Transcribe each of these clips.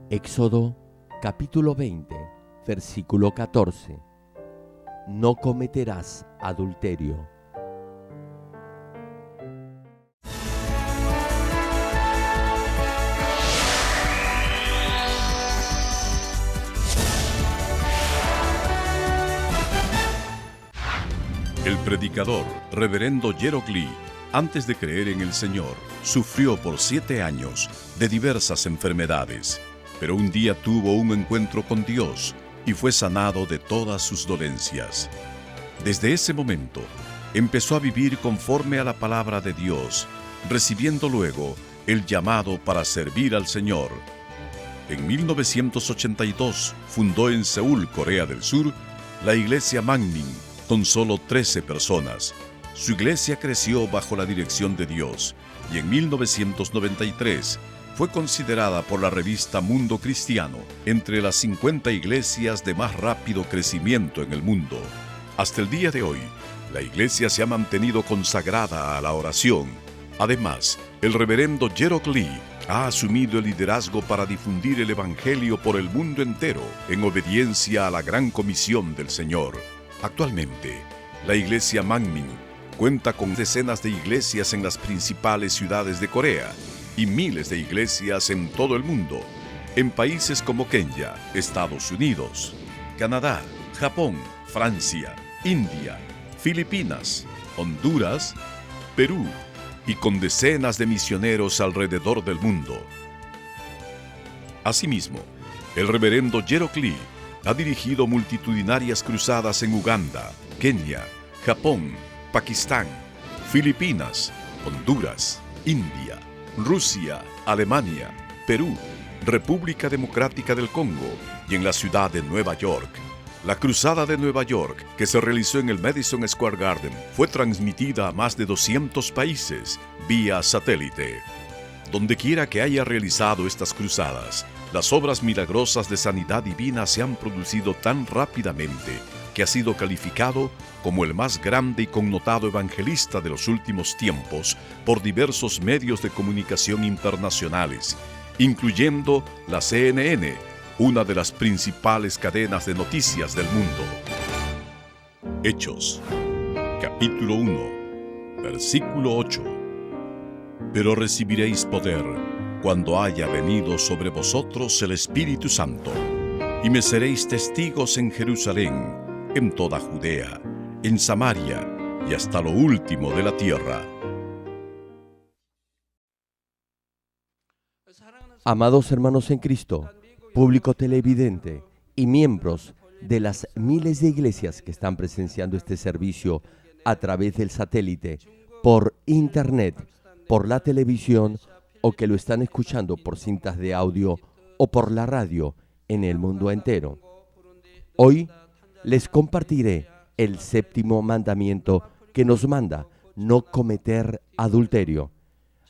Éxodo capítulo 20, versículo 14. No cometerás adulterio. El predicador, reverendo Gerald Lee, antes de creer en el Señor, sufrió por 7 años de diversas enfermedades, pero un día tuvo un encuentro con Dios y fue sanado de todas sus dolencias. Desde ese momento, empezó a vivir conforme a la palabra de Dios, recibiendo luego el llamado para servir al Señor. En 1982 fundó en Seúl, Corea del Sur, la iglesia Manmin, con solo 13 personas. Su iglesia creció bajo la dirección de Dios y en 1993 fue considerada por la revista Mundo Cristiano entre las 50 iglesias de más rápido crecimiento en el mundo. Hasta el día de hoy, la iglesia se ha mantenido consagrada a la oración. Además, el reverendo Gerald Lee ha asumido el liderazgo para difundir el evangelio por el mundo entero en obediencia a la gran comisión del Señor. Actualmente, la iglesia Manmin cuenta con decenas de iglesias en las principales ciudades de Corea y miles de iglesias en todo el mundo, en países como Kenia, Estados Unidos, Canadá, Japón, Francia, India, Filipinas, Honduras, Perú y con decenas de misioneros alrededor del mundo. Asimismo, el reverendo Gerald Lee ha dirigido multitudinarias cruzadas en Uganda, Kenia, Japón, Pakistán, Filipinas, Honduras, India, Rusia, Alemania, Perú, República Democrática del Congo y en la ciudad de Nueva York. La Cruzada de Nueva York, que se realizó en el Madison Square Garden, fue transmitida a más de 200 países vía satélite. Dondequiera que haya realizado estas cruzadas, las obras milagrosas de sanidad divina se han producido tan rápidamente que ha sido calificado como el más grande y connotado evangelista de los últimos tiempos por diversos medios de comunicación internacionales, incluyendo la CNN, una de las principales cadenas de noticias del mundo. Hechos, capítulo 1, versículo 8. Pero recibiréis poder cuando haya venido sobre vosotros el Espíritu Santo, y me seréis testigos en Jerusalén, en toda Judea, en Samaria y hasta lo último de la tierra. Amados hermanos en Cristo, público televidente y miembros de las miles de iglesias que están presenciando este servicio a través del satélite, por internet, por la televisión o que lo están escuchando por cintas de audio o por la radio en el mundo entero. Hoy les compartiré el 7º mandamiento que nos manda no cometer adulterio.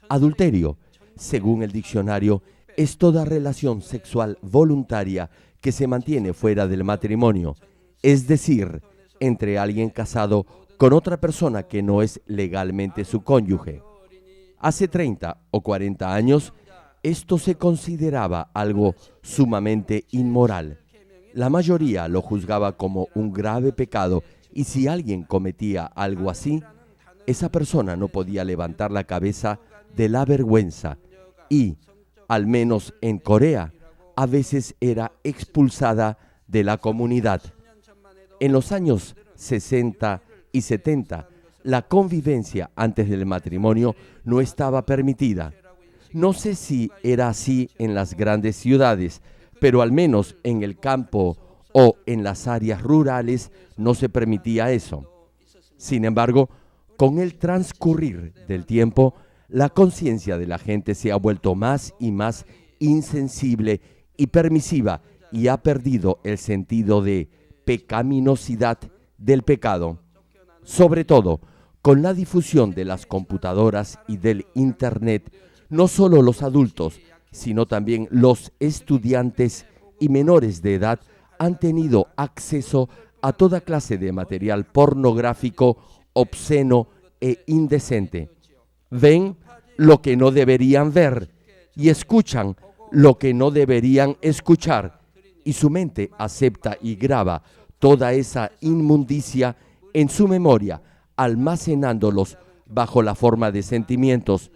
Adulterio, según el diccionario, es toda relación sexual voluntaria que se mantiene fuera del matrimonio, es decir, entre alguien casado con otra persona que no es legalmente su cónyuge. Hace 30 o 40 años, esto se consideraba algo sumamente inmoral. La mayoría lo juzgaba como un grave pecado y si alguien cometía algo así, esa persona no podía levantar la cabeza de la vergüenza y, al menos en Corea, a veces era expulsada de la comunidad. En los años 60 y 70, la convivencia antes del matrimonio no estaba permitida. No sé si era así en las grandes ciudades, pero al menos en el campo o en las áreas rurales no se permitía eso. Sin embargo, con el transcurrir del tiempo, la conciencia de la gente se ha vuelto más y más insensible y permisiva y ha perdido el sentido de pecaminosidad del pecado. Sobre todo, con la difusión de las computadoras y del Internet, no solo los adultos, sino también los estudiantes y menores de edad han tenido acceso a toda clase de material pornográfico, obsceno e indecente. Ven lo que no deberían ver y escuchan lo que no deberían escuchar, y su mente acepta y graba toda esa inmundicia en su memoria, almacenándolos bajo la forma de sentimientos.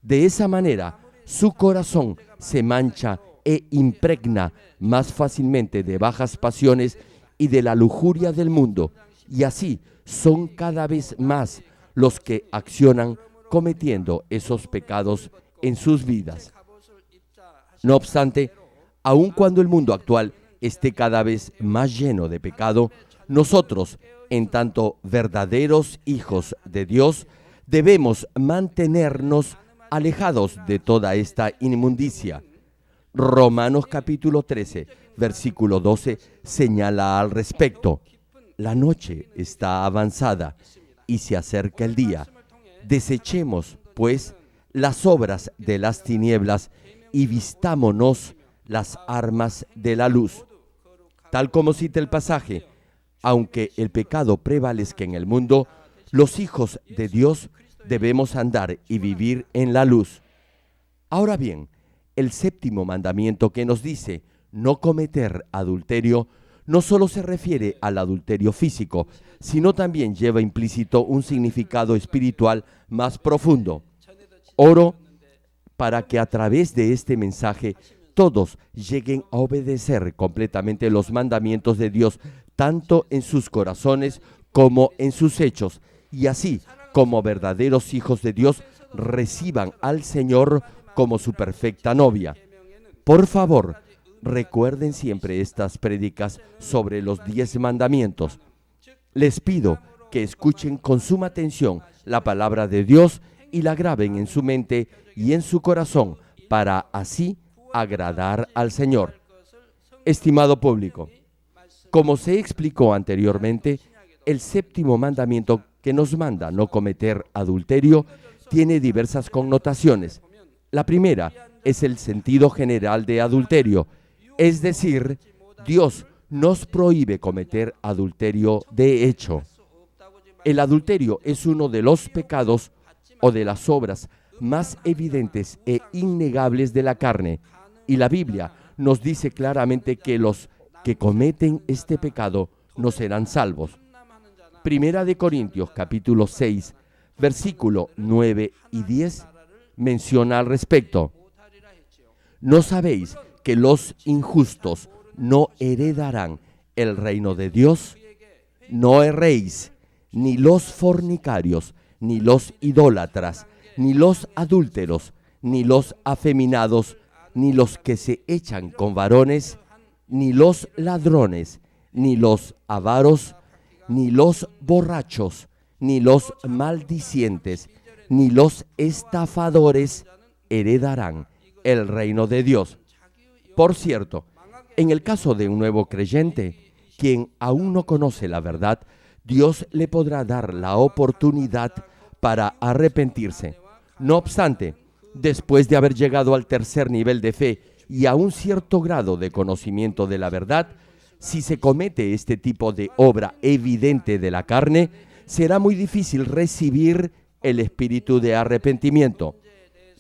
De esa manera, su corazón se mancha e impregna más fácilmente de bajas pasiones y de la lujuria del mundo, y así son cada vez más los que accionan cometiendo esos pecados en sus vidas. No obstante, aun cuando el mundo actual esté cada vez más lleno de pecado, nosotros, en tanto verdaderos hijos de Dios, debemos mantenernos alejados de toda esta inmundicia. Romanos capítulo 13, versículo 12 señala al respecto: la noche está avanzada y se acerca el día. Desechemos, pues, las obras de las tinieblas y vistámonos las armas de la luz. Tal como cita el pasaje, aunque el pecado prevalezca en el mundo, los hijos de Dios debemos andar y vivir en la luz. Ahora bien, el séptimo mandamiento, que nos dice no cometer adulterio, no solo se refiere al adulterio físico, sino también lleva implícito un significado espiritual más profundo. Oro para que a través de este mensaje todos lleguen a obedecer completamente los mandamientos de Dios, tanto en sus corazones como en sus hechos, y así, como verdaderos hijos de Dios, reciban al Señor como su perfecta novia. Por favor, recuerden siempre estas prédicas sobre los 10 mandamientos. Les pido que escuchen con suma atención la palabra de Dios y la graben en su mente y en su corazón para así agradar al Señor. Estimado público, como se explicó anteriormente, el séptimo mandamiento, que nos manda no cometer adulterio, tiene diversas connotaciones. La primera es el sentido general de adulterio, es decir, Dios nos prohíbe cometer adulterio de hecho. El adulterio es uno de los pecados o de las obras más evidentes e innegables de la carne, y la Biblia nos dice claramente que los que cometen este pecado no serán salvos. Primera de Corintios capítulo 6, versículo 9 y 10 menciona al respecto: ¿no sabéis que los injustos no heredarán el reino de Dios? No erréis, ni los fornicarios, ni los idólatras, ni los adúlteros, ni los afeminados, ni los que se echan con varones, ni los ladrones, ni los avaros, ni los borrachos, ni los maldicientes, ni los estafadores heredarán el reino de Dios. Por cierto, en el caso de un nuevo creyente, quien aún no conoce la verdad, Dios le podrá dar la oportunidad para arrepentirse. No obstante, después de haber llegado al tercer nivel de fe y a un cierto grado de conocimiento de la verdad, si se comete este tipo de obra evidente de la carne, será muy difícil recibir el espíritu de arrepentimiento.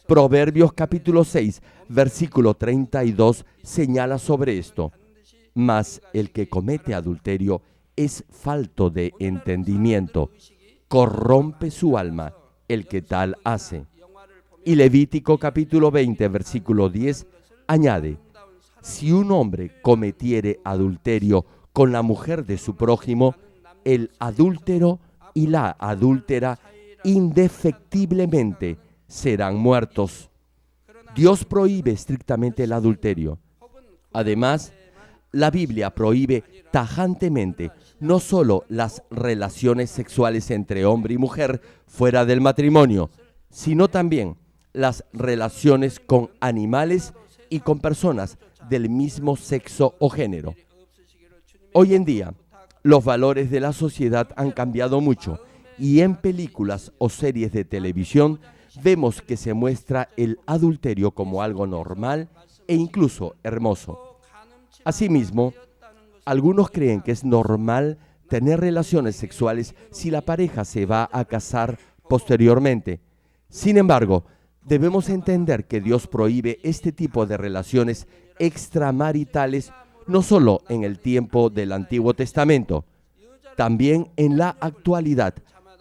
Proverbios capítulo 6, versículo 32 señala sobre esto: mas el que comete adulterio es falto de entendimiento, corrompe su alma el que tal hace. Y Levítico capítulo 20, versículo 10 añade: si un hombre cometiere adulterio con la mujer de su prójimo, el adúltero y la adúltera indefectiblemente serán muertos. Dios prohíbe estrictamente el adulterio. Además, la Biblia prohíbe tajantemente no solo las relaciones sexuales entre hombre y mujer fuera del matrimonio, sino también las relaciones con animales y con personas del mismo sexo o género. Hoy en día, los valores de la sociedad han cambiado mucho y en películas o series de televisión vemos que se muestra el adulterio como algo normal e incluso hermoso. Asimismo, algunos creen que es normal tener relaciones sexuales si la pareja se va a casar posteriormente. Sin embargo, debemos entender que Dios prohíbe este tipo de relaciones extramaritales no solo en el tiempo del Antiguo Testamento, también en la actualidad.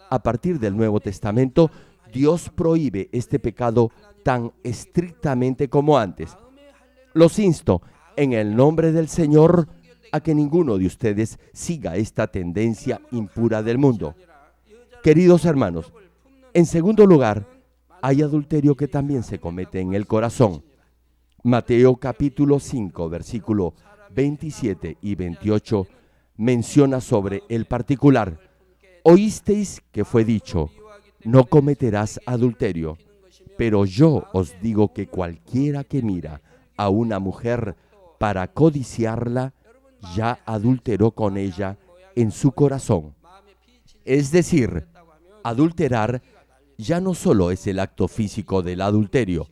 A partir del Nuevo Testamento, Dios prohíbe este pecado tan estrictamente como antes. Los insto, en el nombre del Señor, a que ninguno de ustedes siga esta tendencia impura del mundo. Queridos hermanos, en segundo lugar, hay adulterio que también se comete en el corazón. Mateo capítulo 5, versículo 27 y 28 menciona sobre el particular. Oísteis que fue dicho, no cometerás adulterio, pero yo os digo que cualquiera que mira a una mujer para codiciarla, ya adulteró con ella en su corazón. Es decir, adulterar ya no solo es el acto físico del adulterio,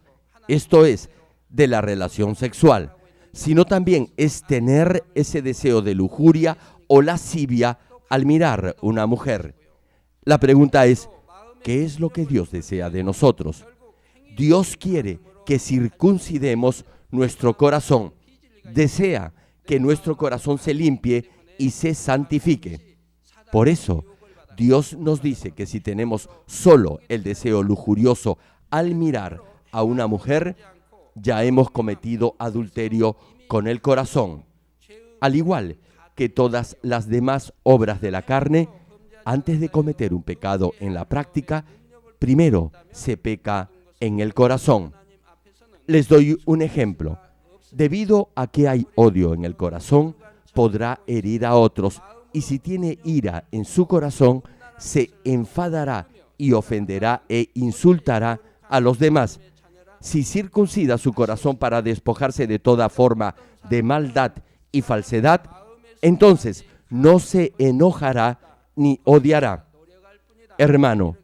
esto es, de la relación sexual, sino también es tener ese deseo de lujuria o lascivia al mirar una mujer. La pregunta es, ¿qué es lo que Dios desea de nosotros? Dios quiere que circuncidemos nuestro corazón. Desea que nuestro corazón se limpie y se santifique. Por eso, Dios nos dice que si tenemos solo el deseo lujurioso al mirar a una mujer, ya hemos cometido adulterio con el corazón. Al igual que todas las demás obras de la carne, antes de cometer un pecado en la práctica, primero se peca en el corazón. Les doy un ejemplo. Debido a que hay odio en el corazón, podrá herir a otros, y si tiene ira en su corazón, se enfadará y ofenderá e insultará a los demás. Si circuncida su corazón para despojarse de toda forma de maldad y falsedad, entonces no se enojará ni odiará. Hermano,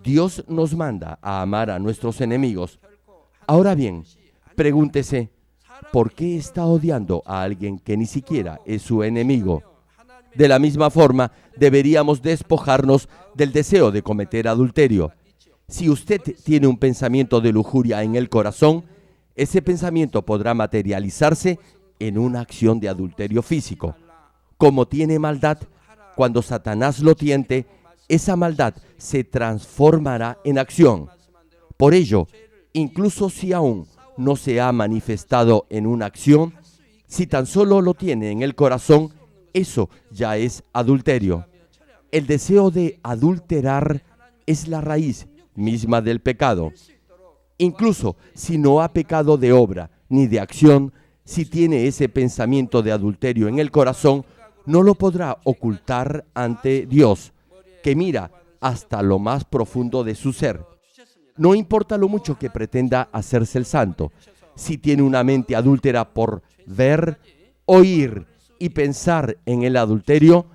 Dios nos manda a amar a nuestros enemigos. Ahora bien, pregúntese, ¿por qué está odiando a alguien que ni siquiera es su enemigo? De la misma forma, deberíamos despojarnos del deseo de cometer adulterio. Si usted tiene un pensamiento de lujuria en el corazón, ese pensamiento podrá materializarse en una acción de adulterio físico. Como tiene maldad, cuando Satanás lo tiente, esa maldad se transformará en acción. Por ello, incluso si aún no se ha manifestado en una acción, si tan solo lo tiene en el corazón, eso ya es adulterio. El deseo de adulterar es la raíz misma del pecado. Incluso si no ha pecado de obra ni de acción, si tiene ese pensamiento de adulterio en el corazón, no lo podrá ocultar ante Dios, que mira hasta lo más profundo de su ser. No importa lo mucho que pretenda hacerse el santo, si tiene una mente adúltera por ver, oír y pensar en el adulterio,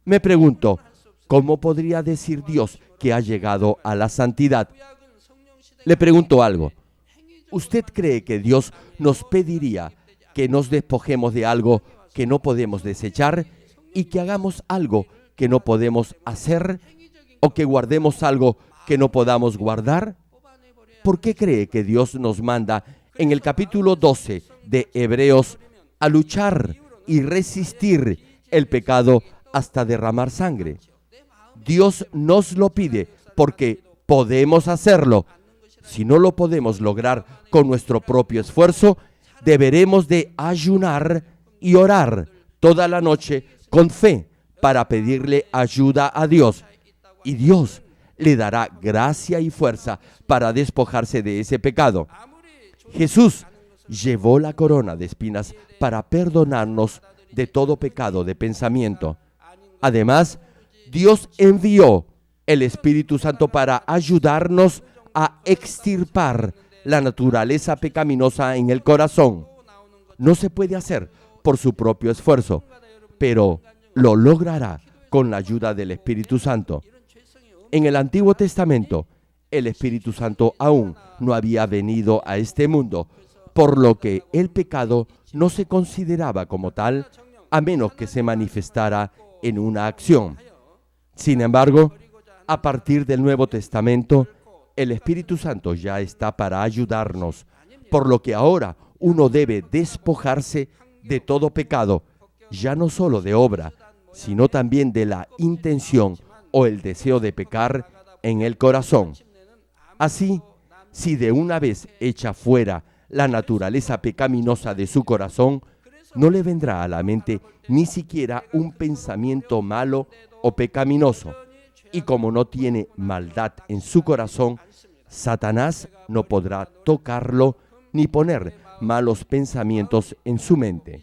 me pregunto, ¿cómo podría decir Dios que ha llegado a la santidad? Le pregunto algo. ¿Usted cree que Dios nos pediría que nos despojemos de algo que no podemos desechar y que hagamos algo que no podemos hacer o que guardemos algo que no podamos guardar? ¿Por qué cree que Dios nos manda en el capítulo 12 de Hebreos a luchar y resistir el pecado hasta derramar sangre? Dios nos lo pide porque podemos hacerlo. Si no lo podemos lograr con nuestro propio esfuerzo, deberemos de ayunar y orar toda la noche con fe para pedirle ayuda a Dios. Y Dios le dará gracia y fuerza para despojarse de ese pecado. Jesús llevó la corona de espinas para perdonarnos de todo pecado de pensamiento. Además, Dios envió el Espíritu Santo para ayudarnos a extirpar la naturaleza pecaminosa en el corazón. No se puede hacer por su propio esfuerzo, pero lo logrará con la ayuda del Espíritu Santo. En el Antiguo Testamento, el Espíritu Santo aún no había venido a este mundo, por lo que el pecado no se consideraba como tal, a menos que se manifestara en una acción. Sin embargo, a partir del Nuevo Testamento, El Espíritu Santo ya está para ayudarnos, por lo que ahora uno debe despojarse de todo pecado, ya no solo de obra, sino también de la intención o el deseo de pecar en el corazón. Así, si de una vez echa fuera la naturaleza pecaminosa de su corazón, no le vendrá a la mente ni siquiera un pensamiento malo o pecaminoso. Y como no tiene maldad en su corazón, Satanás no podrá tocarlo ni poner malos pensamientos en su mente.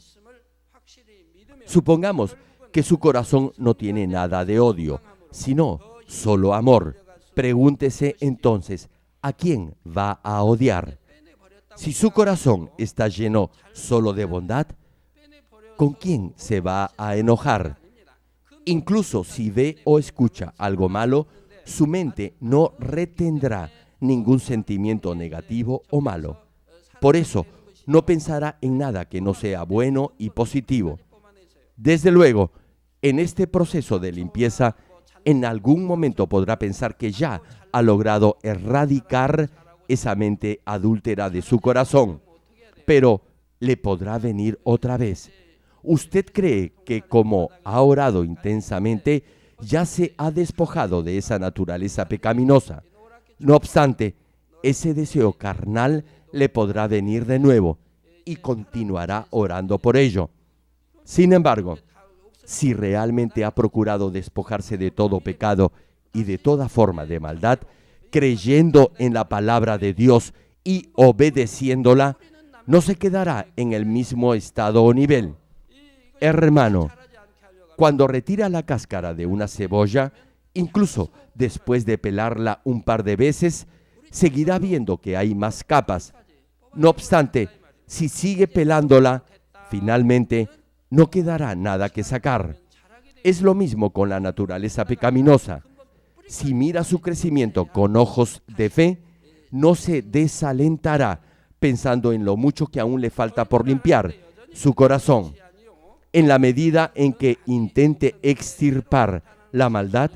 Supongamos que su corazón no tiene nada de odio, sino solo amor. Pregúntese entonces, ¿a quién va a odiar? Si su corazón está lleno solo de bondad, ¿con quién se va a enojar? Incluso si ve o escucha algo malo, su mente no retendrá ningún sentimiento negativo o malo. Por eso, no pensará en nada que no sea bueno y positivo. Desde luego, en este proceso de limpieza, en algún momento podrá pensar que ya ha logrado erradicar esa mente adúltera de su corazón, pero le podrá venir otra vez. ¿Usted cree que como ha orado intensamente, ya se ha despojado de esa naturaleza pecaminosa? No obstante, ese deseo carnal le podrá venir de nuevo y continuará orando por ello. Sin embargo, si realmente ha procurado despojarse de todo pecado y de toda forma de maldad, creyendo en la palabra de Dios y obedeciéndola, no se quedará en el mismo estado o nivel. Hermano, cuando retira la cáscara de una cebolla, incluso después de pelarla un par de veces, seguirá viendo que hay más capas. No obstante, si sigue pelándola, finalmente no quedará nada que sacar. Es lo mismo con la naturaleza pecaminosa. Si mira su crecimiento con ojos de fe, no se desalentará pensando en lo mucho que aún le falta por limpiar su corazón. En la medida en que intente extirpar la maldad,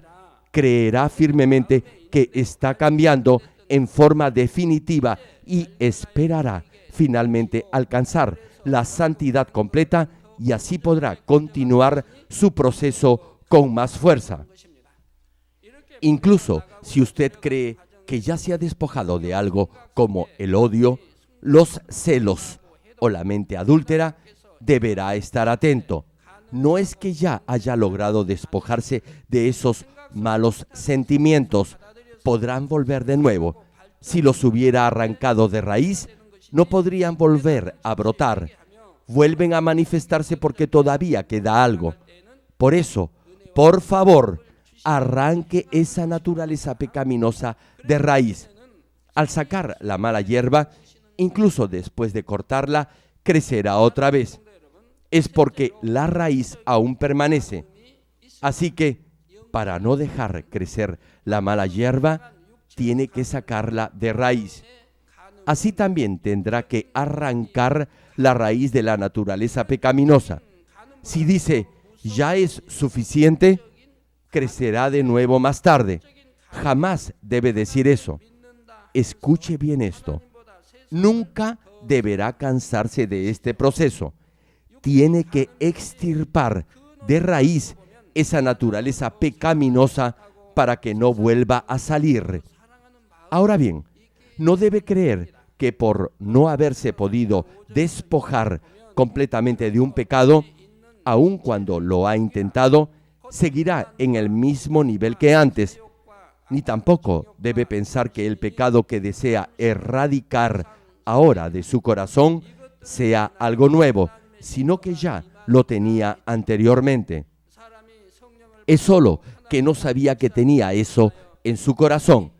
creerá firmemente que está cambiando en forma definitiva y esperará finalmente alcanzar la santidad completa y así podrá continuar su proceso con más fuerza. Incluso si usted cree que ya se ha despojado de algo como el odio, los celos o la mente adúltera, deberá estar atento. No es que ya haya logrado despojarse de esos malos sentimientos, podrán volver de nuevo. Si los hubiera arrancado de raíz, no podrían volver a brotar. Vuelven a manifestarse porque todavía queda algo. Por eso, por favor, arranque esa naturaleza pecaminosa de raíz. Al sacar la mala hierba, incluso después de cortarla, crecerá otra vez. Es porque la raíz aún permanece. Así que, para no dejar crecer la mala hierba, tiene que sacarla de raíz. Así también tendrá que arrancar la raíz de la naturaleza pecaminosa. Si dice, ya es suficiente, crecerá de nuevo más tarde. Jamás debe decir eso. Escuche bien esto. Nunca deberá cansarse de este proceso. Tiene que extirpar de raíz esa naturaleza pecaminosa para que no vuelva a salir. Ahora bien, no debe creer que por no haberse podido despojar completamente de un pecado, aun cuando lo ha intentado, seguirá en el mismo nivel que antes. Ni tampoco debe pensar que el pecado que desea erradicar ahora de su corazón sea algo nuevo, sino que ya lo tenía anteriormente. Es solo que no sabía que tenía eso en su corazón,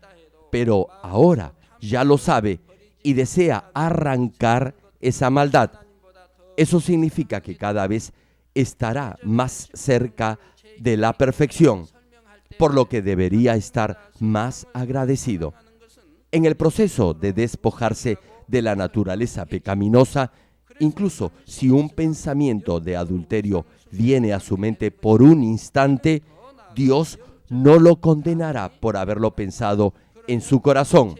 pero ahora ya lo sabe y desea arrancar esa maldad. Eso significa que cada vez estará más cerca de la perfección, por lo que debería estar más agradecido. En el proceso de despojarse de la naturaleza pecaminosa, incluso si un pensamiento de adulterio viene a su mente por un instante, Dios no lo condenará por haberlo pensado en su corazón.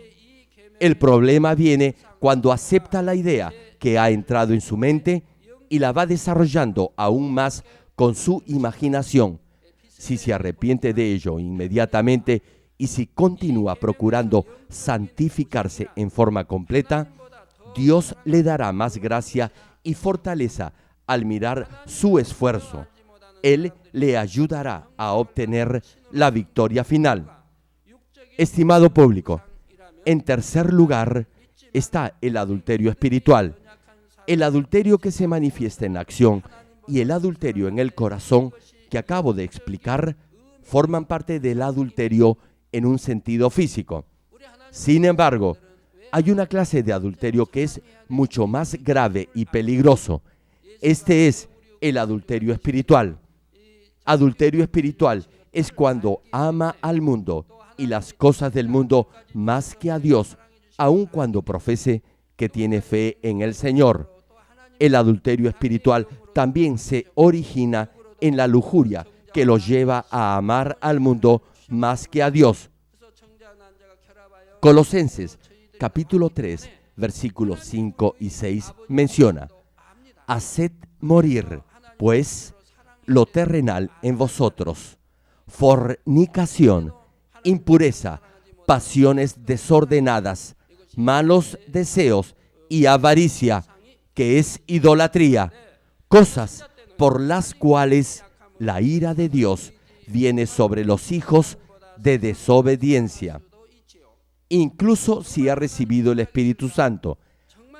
El problema viene cuando acepta la idea que ha entrado en su mente y la va desarrollando aún más con su imaginación. Si se arrepiente de ello inmediatamente y si continúa procurando santificarse en forma completa, Dios le dará más gracia y fortaleza al mirar su esfuerzo. Él le ayudará a obtener la victoria final. Estimado público, en tercer lugar está el adulterio espiritual. El adulterio que se manifiesta en la acción y el adulterio en el corazón que acabo de explicar forman parte del adulterio en un sentido físico. Sin embargo, hay una clase de adulterio que es mucho más grave y peligroso. Este es el adulterio espiritual. Adulterio espiritual es cuando ama al mundo y las cosas del mundo más que a Dios, aun cuando profese que tiene fe en el Señor. El adulterio espiritual también se origina en la lujuria que lo lleva a amar al mundo más que a Dios. Colosenses capítulo 3, versículos 5 y 6 menciona: haced morir, pues, lo terrenal en vosotros, fornicación, impureza, pasiones desordenadas, malos deseos y avaricia, que es idolatría, cosas por las cuales la ira de Dios viene sobre los hijos de desobediencia. Incluso si ha recibido el Espíritu Santo,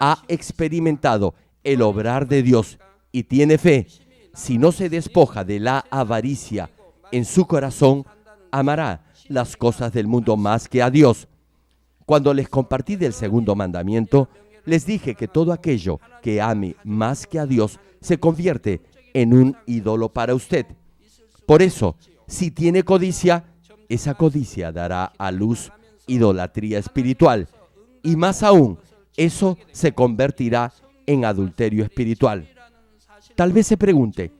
ha experimentado el obrar de Dios y tiene fe, si no se despoja de la avaricia en su corazón, amará las cosas del mundo más que a Dios. Cuando les compartí del segundo mandamiento, les dije que todo aquello que ame más que a Dios se convierte en un ídolo para usted. Por eso, si tiene codicia, esa codicia dará a luz idolatría espiritual, y más aún, eso se convertirá en adulterio espiritual. Tal vez se pregunte,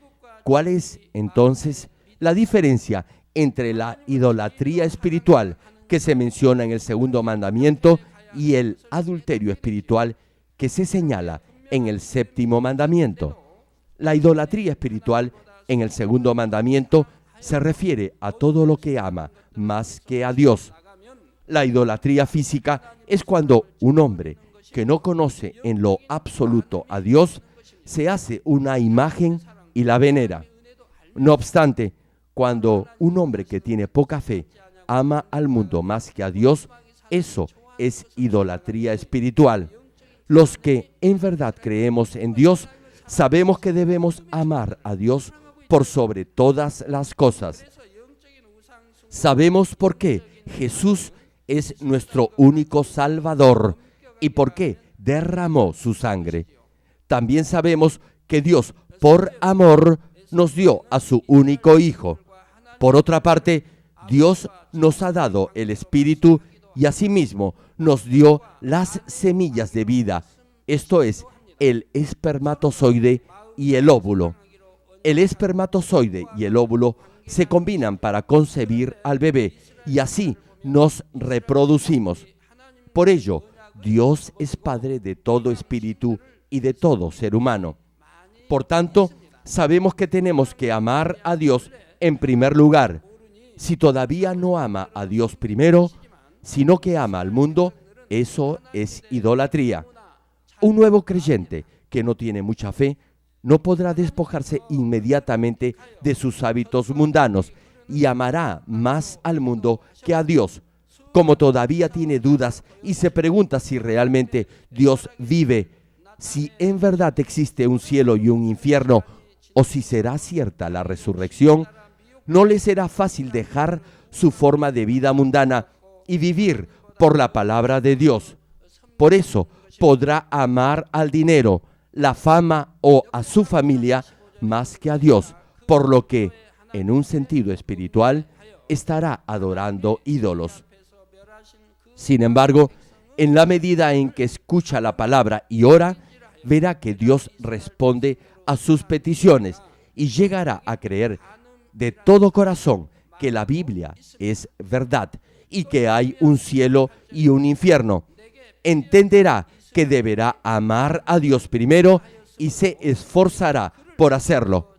¿cuál es entonces la diferencia entre la idolatría espiritual que se menciona en el segundo mandamiento y el adulterio espiritual que se señala en el séptimo mandamiento? La idolatría espiritual en el segundo mandamiento se refiere a todo lo que ama más que a Dios. La idolatría física es cuando un hombre que no conoce en lo absoluto a Dios se hace una imagen y la venera. No obstante, cuando un hombre que tiene poca fe ama al mundo más que a Dios, eso es idolatría espiritual. Los que en verdad creemos en Dios, sabemos que debemos amar a Dios por sobre todas las cosas. Sabemos por qué Jesús es nuestro único Salvador y por qué derramó su sangre. También sabemos que Dios, por amor, nos dio a su único Hijo. Por otra parte, Dios nos ha dado el Espíritu y asimismo nos dio las semillas de vida, esto es, el espermatozoide y el óvulo. El espermatozoide y el óvulo se combinan para concebir al bebé y así nos reproducimos. Por ello, Dios es Padre de todo espíritu y de todo ser humano. Por tanto, sabemos que tenemos que amar a Dios en primer lugar. Si todavía no ama a Dios primero, sino que ama al mundo, eso es idolatría. Un nuevo creyente que no tiene mucha fe no podrá despojarse inmediatamente de sus hábitos mundanos y amará más al mundo que a Dios. Como todavía tiene dudas y se pregunta si realmente Dios vive, si en verdad existe un cielo y un infierno, o si será cierta la resurrección, no le será fácil dejar su forma de vida mundana y vivir por la palabra de Dios. Por eso podrá amar al dinero, la fama o a su familia más que a Dios, por lo que, en un sentido espiritual, estará adorando ídolos. Sin embargo, en la medida en que escucha la palabra y ora, verá que Dios responde a sus peticiones y llegará a creer de todo corazón que la Biblia es verdad y que hay un cielo y un infierno. Entenderá que deberá amar a Dios primero y se esforzará por hacerlo.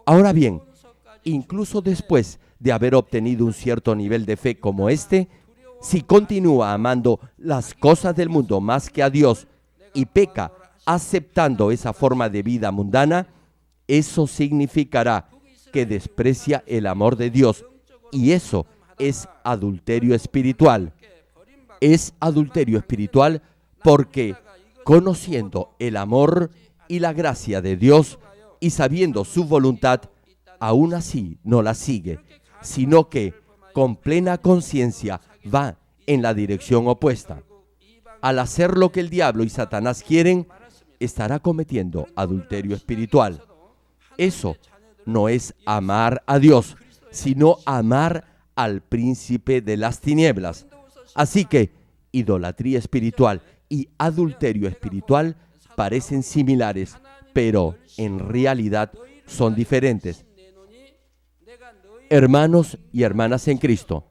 Ahora bien, incluso después de haber obtenido un cierto nivel de fe como este, si continúa amando las cosas del mundo más que a Dios y peca aceptando esa forma de vida mundana, eso significará que desprecia el amor de Dios, y eso es adulterio espiritual. Es adulterio espiritual porque, conociendo el amor y la gracia de Dios y sabiendo su voluntad, aún así no la sigue, sino que con plena conciencia va en la dirección opuesta. Al hacer lo que el diablo y Satanás quieren, estará cometiendo adulterio espiritual. Eso no es amar a Dios, sino amar al príncipe de las tinieblas. Así que idolatría espiritual y adulterio espiritual parecen similares, pero en realidad son diferentes. Hermanos y hermanas en Cristo,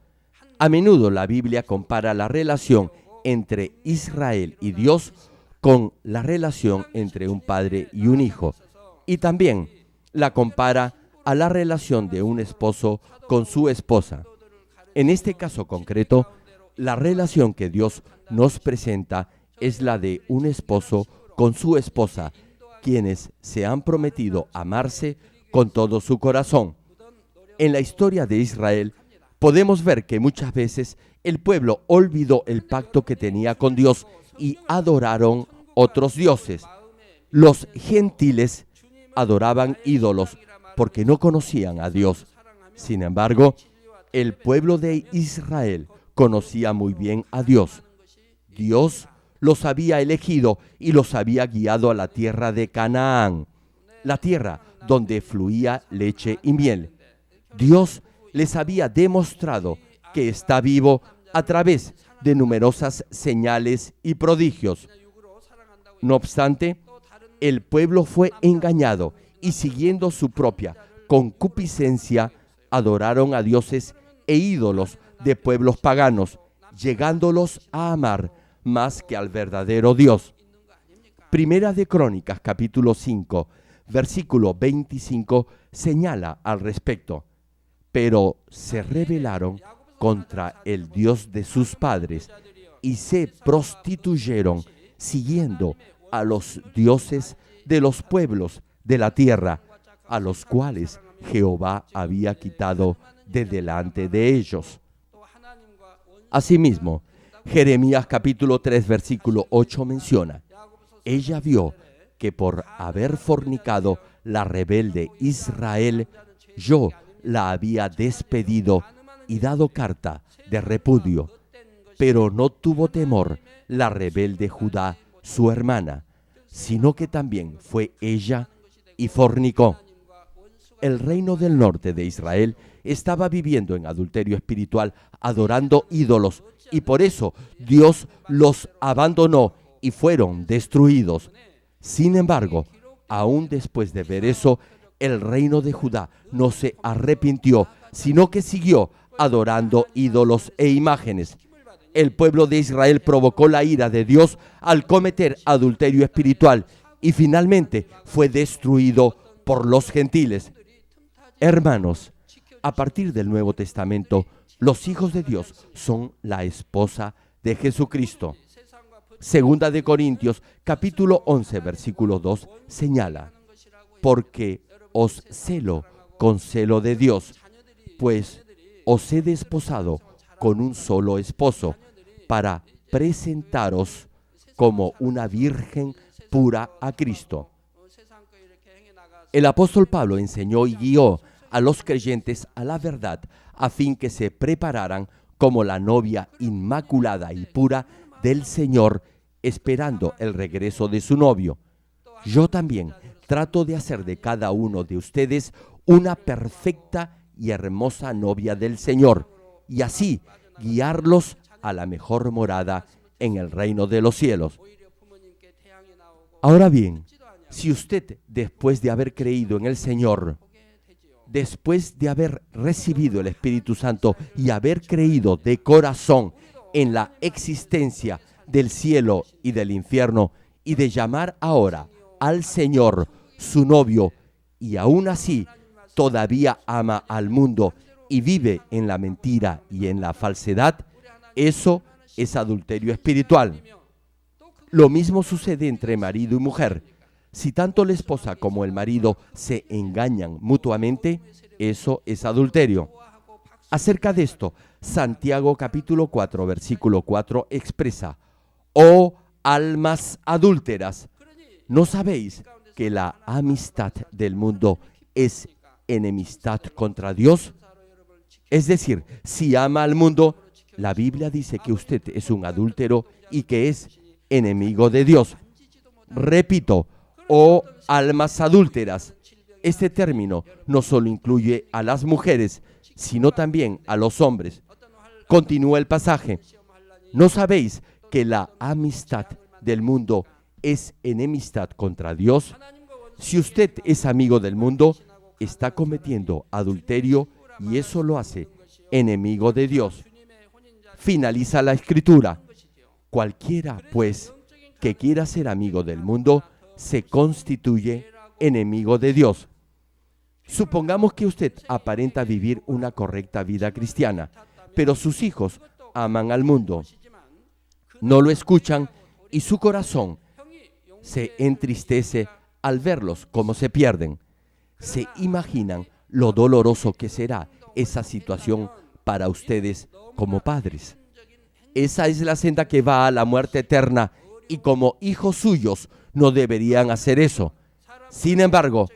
a menudo la Biblia compara la relación entre Israel y Dios con la relación entre un padre y un hijo, y también la compara a la relación de un esposo con su esposa. En este caso concreto, la relación que Dios nos presenta es la de un esposo con su esposa, quienes se han prometido amarse con todo su corazón. En la historia de Israel, podemos ver que muchas veces el pueblo olvidó el pacto que tenía con Dios y adoraron otros dioses. Los gentiles adoraban ídolos porque no conocían a Dios. Sin embargo, el pueblo de Israel conocía muy bien a Dios. Dios los había elegido y los había guiado a la tierra de Canaán, la tierra donde fluía leche y miel. Dios les había demostrado que está vivo a través de numerosas señales y prodigios. No obstante, el pueblo fue engañado y siguiendo su propia concupiscencia, adoraron a dioses e ídolos de pueblos paganos, llegándolos a amar más que al verdadero Dios. Primera de Crónicas, capítulo 5, versículo 25, señala al respecto. Pero se rebelaron contra el Dios de sus padres y se prostituyeron siguiendo a los dioses de los pueblos de la tierra, a los cuales Jehová había quitado de delante de ellos. Asimismo, Jeremías capítulo 3, versículo 8 menciona: ella vio que por haber fornicado la rebelde Israel, yo la había despedido y dado carta de repudio, pero no tuvo temor la rebelde Judá, su hermana, sino que también fue ella y fornicó. El reino del norte de Israel estaba viviendo en adulterio espiritual, adorando ídolos, y por eso Dios los abandonó y fueron destruidos. Sin embargo, aún después de ver eso, el reino de Judá no se arrepintió, sino que siguió adorando ídolos e imágenes. El pueblo de Israel provocó la ira de Dios al cometer adulterio espiritual y finalmente fue destruido por los gentiles. Hermanos, a partir del Nuevo Testamento, los hijos de Dios son la esposa de Jesucristo. Segunda de Corintios, capítulo 11, versículo 2, señala: porque os celo con celo de Dios, pues os he desposado con un solo esposo, para presentaros como una virgen pura a Cristo. El apóstol Pablo enseñó y guió a los creyentes a la verdad, a fin que se prepararan como la novia inmaculada y pura del Señor, esperando el regreso de su novio. Yo también trato de hacer de cada uno de ustedes una perfecta y hermosa novia del Señor, y así guiarlos a la mejor morada en el reino de los cielos. Ahora bien, si usted, después de haber creído en el Señor, después de haber recibido el Espíritu Santo y haber creído de corazón en la existencia del cielo y del infierno, y de llamar ahora al Señor su novio, y aún así todavía ama al mundo y vive en la mentira y en la falsedad, eso es adulterio espiritual. Lo mismo sucede entre marido y mujer. Si tanto la esposa como el marido se engañan mutuamente, eso es adulterio. Acerca de esto, Santiago capítulo 4, versículo 4 expresa: «Oh almas adúlteras, ¿no sabéis que la amistad del mundo es enemistad contra Dios?» Es decir, si ama al mundo, la Biblia dice que usted es un adúltero y que es enemigo de Dios. Repito, oh almas adúlteras. Este término no solo incluye a las mujeres, sino también a los hombres. Continúa el pasaje. ¿No sabéis que la amistad del mundo es enemistad contra Dios? Si usted es amigo del mundo, está cometiendo adulterio y eso lo hace enemigo de Dios. Finaliza la escritura. Cualquiera, pues, que quiera ser amigo del mundo, se constituye enemigo de Dios. Supongamos que usted aparenta vivir una correcta vida cristiana, pero sus hijos aman al mundo. No lo escuchan y su corazón se entristece al verlos cómo se pierden. ¿Se imaginan lo doloroso que será esa situación para ustedes como padres? Esa es la senda que va a la muerte eterna y como hijos suyos no deberían hacer eso. Sin embargo,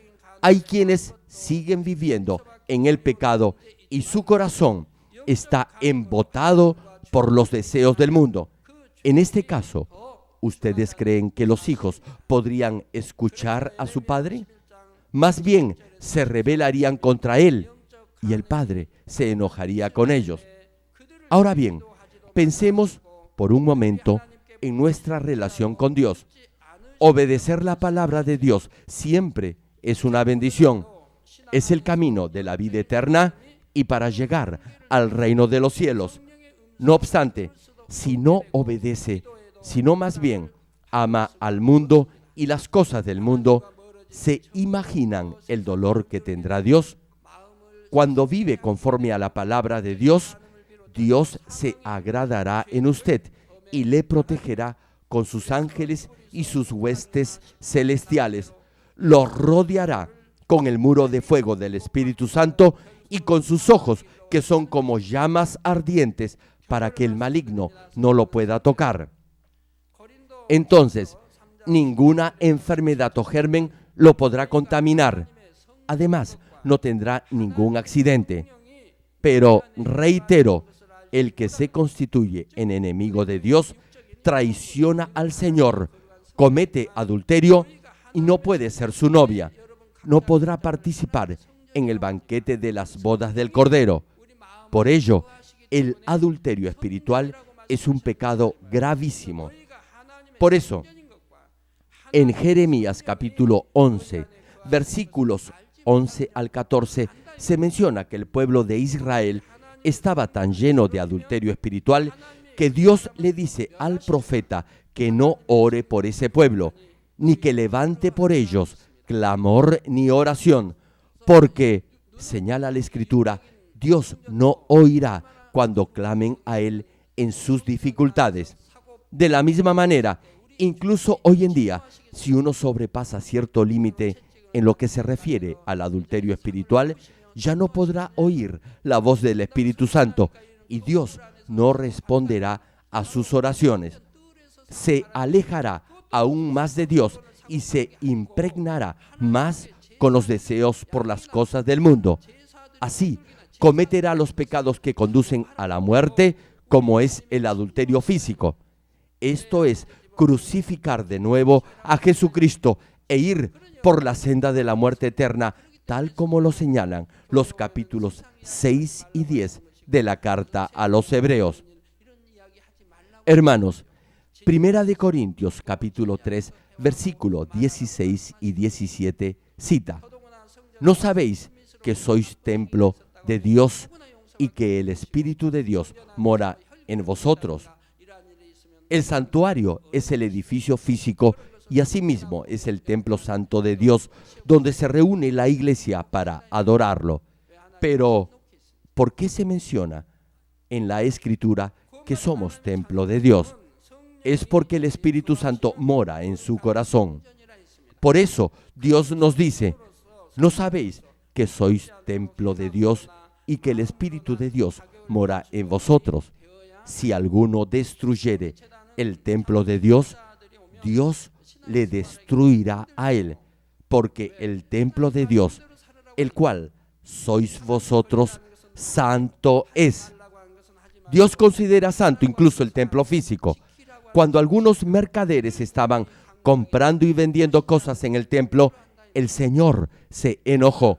hay quienes siguen viviendo en el pecado y su corazón está embotado por los deseos del mundo. En este caso, ¿ustedes creen que los hijos podrían escuchar a su padre? Más bien, se rebelarían contra él y el padre se enojaría con ellos. Ahora bien, pensemos por un momento en nuestra relación con Dios. Obedecer la palabra de Dios siempre es una bendición. Es el camino de la vida eterna y para llegar al reino de los cielos. No obstante, si no obedece, sino más bien ama al mundo y las cosas del mundo, ¿se imaginan el dolor que tendrá Dios? Cuando vive conforme a la palabra de Dios, Dios se agradará en usted y le protegerá con sus ángeles y sus huestes celestiales. Lo rodeará con el muro de fuego del Espíritu Santo y con sus ojos que son como llamas ardientes para que el maligno no lo pueda tocar. Entonces, ninguna enfermedad o germen lo podrá contaminar. Además, no tendrá ningún accidente. Pero, reitero, el que se constituye en enemigo de Dios traiciona al Señor, comete adulterio y no puede ser su novia. No podrá participar en el banquete de las bodas del Cordero. Por ello, el adulterio espiritual es un pecado gravísimo. Por eso, en Jeremías capítulo 11, versículos 11 al 14, se menciona que el pueblo de Israel estaba tan lleno de adulterio espiritual que Dios le dice al profeta que no ore por ese pueblo, ni que levante por ellos clamor ni oración, porque, señala la Escritura, Dios no oirá cuando clamen a Él en sus dificultades. De la misma manera, incluso hoy en día, si uno sobrepasa cierto límite en lo que se refiere al adulterio espiritual, ya no podrá oír la voz del Espíritu Santo y Dios no responderá a sus oraciones. Se alejará aún más de Dios y se impregnará más con los deseos por las cosas del mundo. Así, cometerá los pecados que conducen a la muerte, como es el adulterio físico. Esto es crucificar de nuevo a Jesucristo e ir por la senda de la muerte eterna, tal como lo señalan los capítulos 6 y 10 de la carta a los Hebreos. Hermanos, Primera de Corintios capítulo 3, versículo 16 y 17 cita: ¿No sabéis que sois templo de Dios y que el Espíritu de Dios mora en vosotros. El santuario es el edificio físico y asimismo es el templo santo de Dios, donde se reúne la iglesia para adorarlo. Pero, ¿por qué se menciona en la Escritura que somos templo de Dios? Es porque el Espíritu Santo mora en su corazón. Por eso Dios nos dice, ¿no sabéis que sois templo de Dios y que el Espíritu de Dios mora en vosotros? Si alguno destruyere el templo de Dios, Dios le destruirá a él, porque el templo de Dios, el cual sois vosotros, santo es. Dios considera santo incluso el templo físico. Cuando algunos mercaderes estaban comprando y vendiendo cosas en el templo, el Señor se enojó,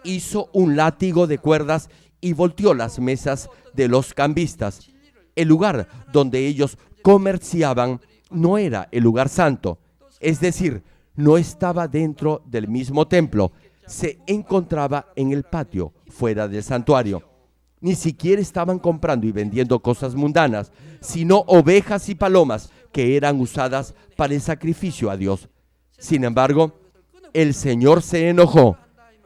hizo un látigo de cuerdas y volteó las mesas de los cambistas. El lugar donde ellos comerciaban no era el lugar santo, es decir, no estaba dentro del mismo templo, se encontraba en el patio, fuera del santuario. Ni siquiera estaban comprando y vendiendo cosas mundanas, sino ovejas y palomas que eran usadas para el sacrificio a Dios. Sin embargo, el Señor se enojó.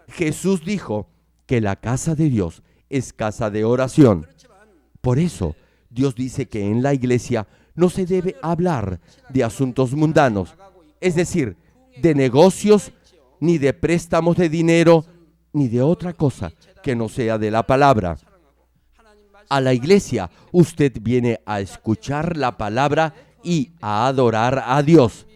Jesús dijo que la casa de Dios es casa de oración. Por eso, Dios dice que en la iglesia no se debe hablar de asuntos mundanos, es decir, de negocios, ni de préstamos de dinero, ni de otra cosa que no sea de la palabra. A la iglesia usted viene a escuchar la palabra y a adorar a Dios,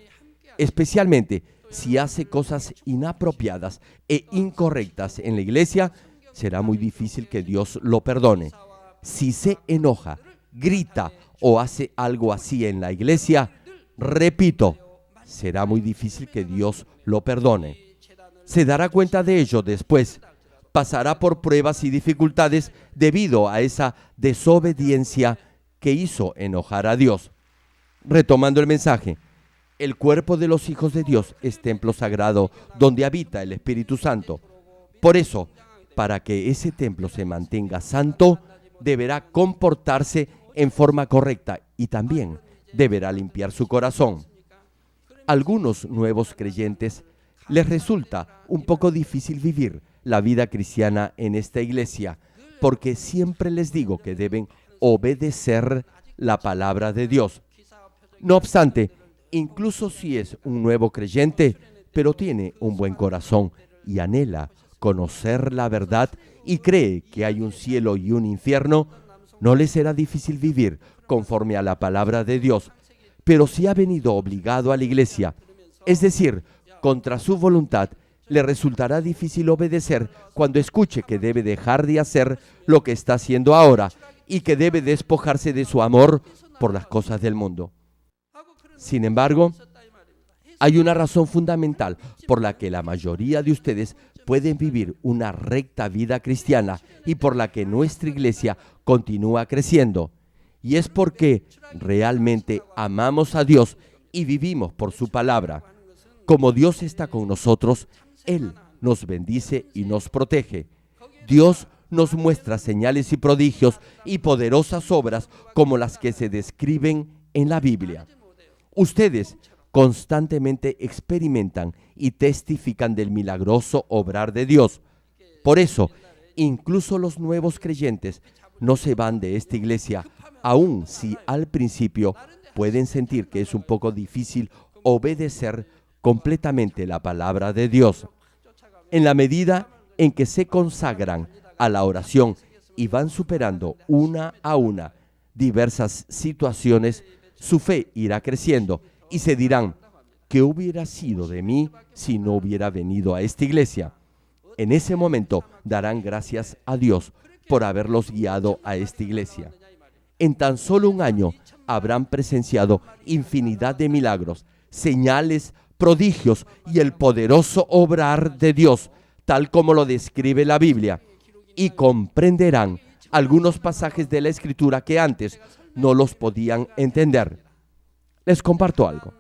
especialmente si hace cosas inapropiadas e incorrectas en la iglesia. Será muy difícil que Dios lo perdone. Si se enoja, grita o hace algo así en la iglesia, repito, será muy difícil que Dios lo perdone. Se dará cuenta de ello después. Pasará por pruebas y dificultades debido a esa desobediencia que hizo enojar a Dios. Retomando el mensaje, el cuerpo de los hijos de Dios es templo sagrado donde habita el Espíritu Santo. Por eso, para que ese templo se mantenga santo, deberá comportarse en forma correcta y también deberá limpiar su corazón. Algunos nuevos creyentes les resulta un poco difícil vivir la vida cristiana en esta iglesia, porque siempre les digo que deben obedecer la palabra de Dios. No obstante, incluso si es un nuevo creyente, pero tiene un buen corazón y anhela conocer la verdad y cree que hay un cielo y un infierno, no le será difícil vivir conforme a la palabra de Dios. Pero si ha venido obligado a la iglesia, es decir, contra su voluntad, le resultará difícil obedecer cuando escuche que debe dejar de hacer lo que está haciendo ahora y que debe despojarse de su amor por las cosas del mundo. Sin embargo, hay una razón fundamental por la que la mayoría de ustedes pueden vivir una recta vida cristiana y por la que nuestra iglesia continúa creciendo. Y es porque realmente amamos a Dios y vivimos por su palabra. Como Dios está con nosotros, Él nos bendice y nos protege. Dios nos muestra señales y prodigios y poderosas obras como las que se describen en la Biblia. Ustedes constantemente experimentan y testifican del milagroso obrar de Dios. Por eso, incluso los nuevos creyentes no se van de esta iglesia, aun si al principio pueden sentir que es un poco difícil obedecer completamente la palabra de Dios. En la medida en que se consagran a la oración y van superando una a una diversas situaciones, su fe irá creciendo y se dirán, ¿qué hubiera sido de mí si no hubiera venido a esta iglesia? En ese momento darán gracias a Dios por haberlos guiado a esta iglesia. En tan solo un año habrán presenciado infinidad de milagros, señales, prodigios y el poderoso obrar de Dios, tal como lo describe la Biblia, y comprenderán algunos pasajes de la Escritura que antes no los podían entender. Les comparto algo.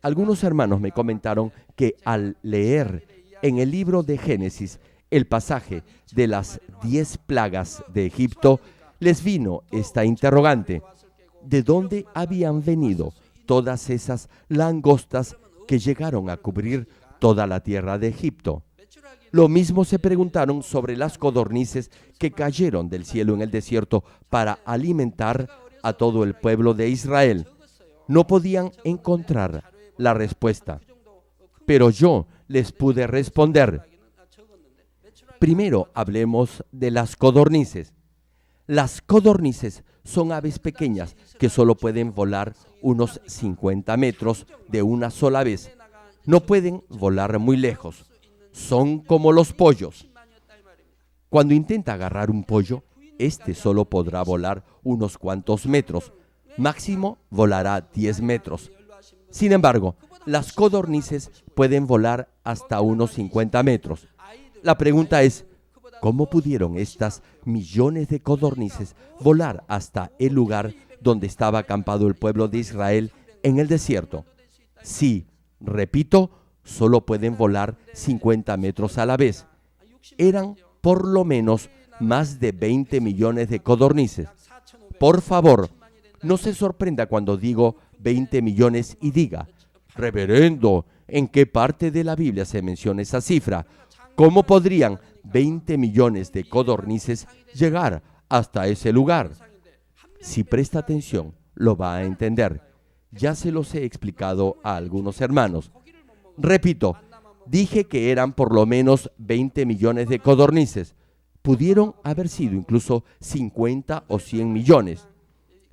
Algunos hermanos me comentaron que al leer en el libro de Génesis el pasaje de las 10 plagas de Egipto, les vino esta interrogante: ¿de dónde habían venido todas esas langostas que llegaron a cubrir toda la tierra de Egipto? Lo mismo se preguntaron sobre las codornices que cayeron del cielo en el desierto para alimentar a todo el pueblo de Israel. No podían encontrar la respuesta, pero yo les pude responder. Primero hablemos de las codornices. Las codornices son aves pequeñas que solo pueden volar unos 50 metros de una sola vez. No pueden volar muy lejos. Son como los pollos. Cuando intenta agarrar un pollo, este solo podrá volar unos cuantos metros. Máximo volará 10 metros. Sin embargo, las codornices pueden volar hasta unos 50 metros. La pregunta es, ¿cómo pudieron estas millones de codornices volar hasta el lugar donde estaba acampado el pueblo de Israel en el desierto? Sí, repito, solo pueden volar 50 metros a la vez. Eran por lo menos más de 20 millones de codornices. Por favor, no se sorprenda cuando digo 20 millones y diga: reverendo, ¿en qué parte de la Biblia se menciona esa cifra? ¿Cómo podrían 20 millones de codornices llegar hasta ese lugar? Si presta atención, lo va a entender. Ya se los he explicado a algunos hermanos. Repito, dije que eran por lo menos 20 millones de codornices. Pudieron haber sido incluso 50 o 100 millones.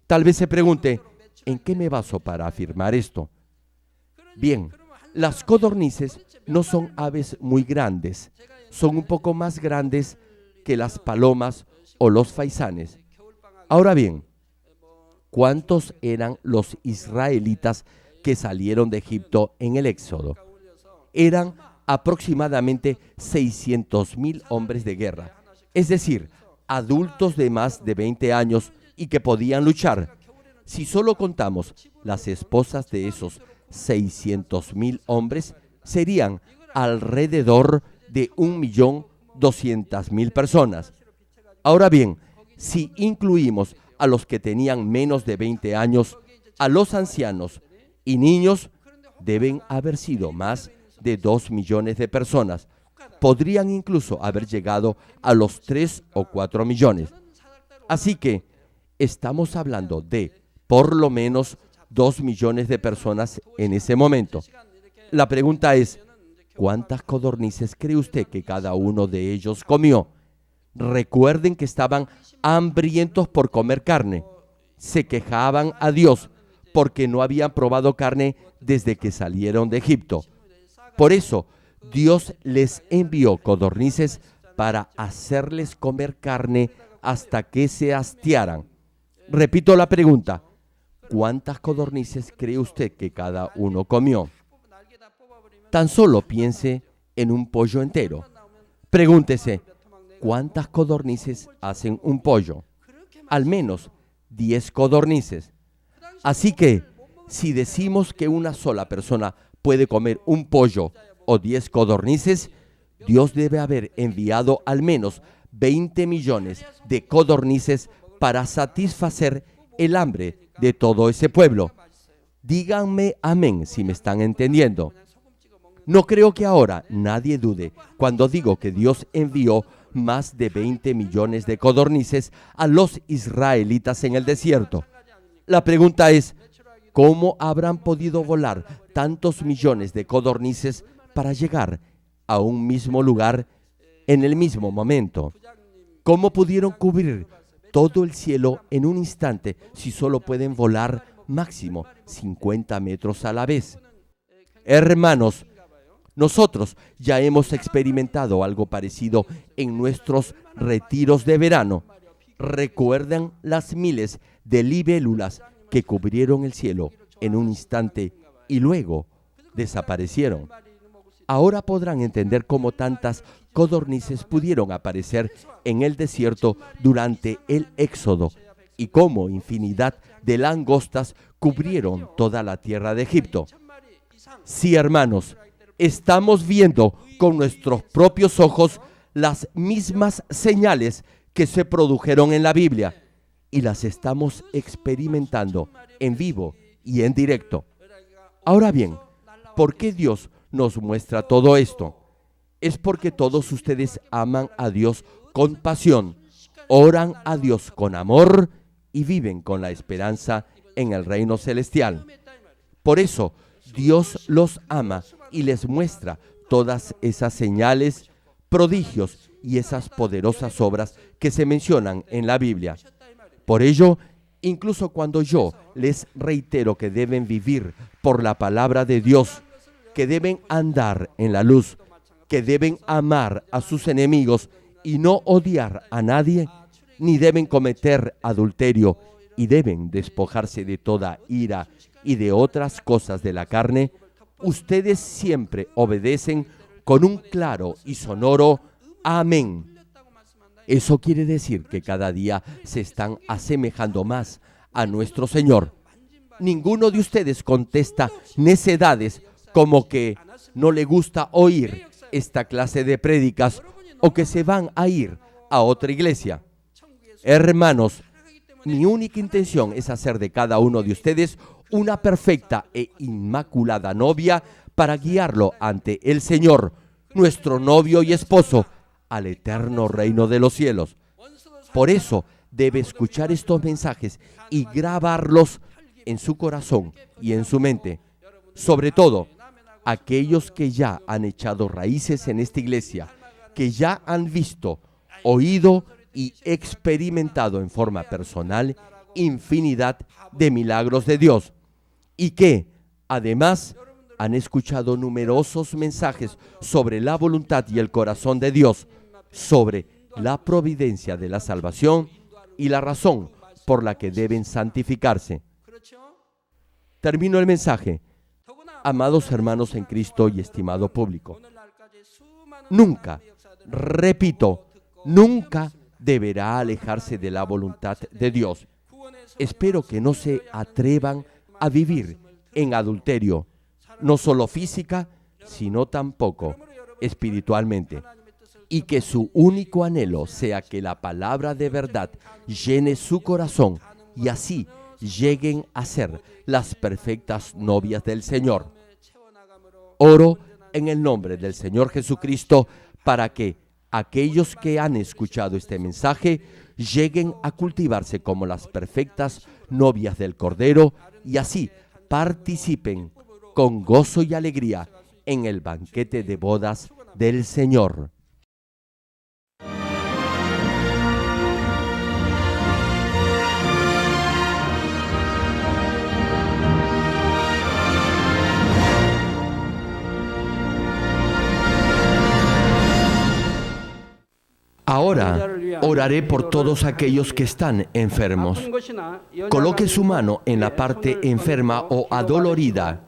Tal vez se pregunte, ¿en qué me baso para afirmar esto? Bien, las codornices no son aves muy grandes. Son un poco más grandes que las palomas o los faisanes. Ahora bien, ¿cuántos eran los israelitas que salieron de Egipto en el Éxodo? Eran aproximadamente 600,000 hombres de guerra, es decir, adultos de más de 20 años y que podían luchar. Si solo contamos las esposas de esos 600,000 hombres, serían alrededor de 1.200.000 personas. Ahora bien, si incluimos a los que tenían menos de 20 años, a los ancianos y niños, deben haber sido más de 2 millones de personas. Podrían incluso haber llegado a los 3 o 4 millones. Así que estamos hablando de por lo menos 2 millones de personas en ese momento. La pregunta es, ¿cuántas codornices cree usted que cada uno de ellos comió? Recuerden que estaban hambrientos por comer carne. Se quejaban a Dios porque no habían probado carne desde que salieron de Egipto. Por eso, Dios les envió codornices para hacerles comer carne hasta que se hastiaran. Repito la pregunta, ¿cuántas codornices cree usted que cada uno comió? Tan solo piense en un pollo entero. Pregúntese, ¿cuántas codornices hacen un pollo? Al menos 10 codornices. Así que, si decimos que una sola persona puede comer un pollo o 10 codornices, Dios debe haber enviado al menos 20 millones de codornices para satisfacer el hambre de todo ese pueblo. Díganme amén si me están entendiendo. No creo que ahora nadie dude cuando digo que Dios envió más de 20 millones de codornices a los israelitas en el desierto. La pregunta es, ¿cómo habrán podido volar tantos millones de codornices para llegar a un mismo lugar en el mismo momento? ¿Cómo pudieron cubrir todo el cielo en un instante si solo pueden volar máximo 50 metros a la vez? Hermanos, nosotros ya hemos experimentado algo parecido en nuestros retiros de verano. ¿Recuerdan las miles de libélulas que cubrieron el cielo en un instante y luego desaparecieron? Ahora podrán entender cómo tantas codornices pudieron aparecer en el desierto durante el Éxodo y cómo infinidad de langostas cubrieron toda la tierra de Egipto. Sí, hermanos, estamos viendo con nuestros propios ojos las mismas señales que se produjeron en la Biblia y las estamos experimentando en vivo y en directo. Ahora bien, ¿por qué Dios nos muestra todo esto? Es porque todos ustedes aman a Dios con pasión, oran a Dios con amor y viven con la esperanza en el reino celestial. Por eso, Dios los ama y les muestra todas esas señales, prodigios y esas poderosas obras que se mencionan en la Biblia. Por ello, incluso cuando yo les reitero que deben vivir por la palabra de Dios, que deben andar en la luz, que deben amar a sus enemigos y no odiar a nadie, ni deben cometer adulterio y deben despojarse de toda ira y de otras cosas de la carne, ustedes siempre obedecen con un claro y sonoro amén. Eso quiere decir que cada día se están asemejando más a nuestro Señor. Ninguno de ustedes contesta necedades como que no le gusta oír esta clase de prédicas o que se van a ir a otra iglesia. Hermanos, mi única intención es hacer de cada uno de ustedes una perfecta e inmaculada novia para guiarlo ante el Señor, nuestro novio y esposo, al eterno reino de los cielos. Por eso debe escuchar estos mensajes y grabarlos en su corazón y en su mente. Sobre todo, aquellos que ya han echado raíces en esta iglesia, que ya han visto, oído y experimentado en forma personal infinidad de milagros de Dios y que, además, han escuchado numerosos mensajes sobre la voluntad y el corazón de Dios, sobre la providencia de la salvación y la razón por la que deben santificarse. Termino el mensaje. Amados hermanos en Cristo y estimado público, nunca, repito, nunca deberá alejarse de la voluntad de Dios. Espero que no se atrevan a vivir en adulterio, no solo física, sino tampoco espiritualmente, y que su único anhelo sea que la palabra de verdad llene su corazón y así lleguen a ser las perfectas novias del Señor. Oro en el nombre del Señor Jesucristo para que aquellos que han escuchado este mensaje lleguen a cultivarse como las perfectas novias del Cordero y así participen con gozo y alegría en el banquete de bodas del Señor. Ahora oraré por todos aquellos que están enfermos. Coloque su mano en la parte enferma o adolorida.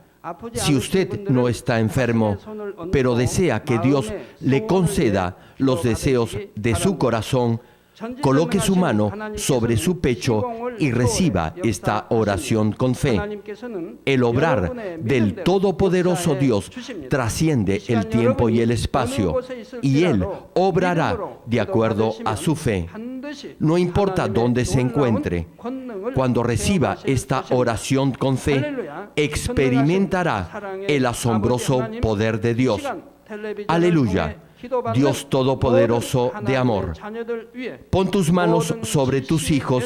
Si usted no está enfermo, pero desea que Dios le conceda los deseos de su corazón, coloque su mano sobre su pecho y reciba esta oración con fe. El obrar del Todopoderoso Dios trasciende el tiempo y el espacio, y Él obrará de acuerdo a su fe. No importa dónde se encuentre, cuando reciba esta oración con fe, experimentará el asombroso poder de Dios. Aleluya. Dios Todopoderoso de amor, pon tus manos sobre tus hijos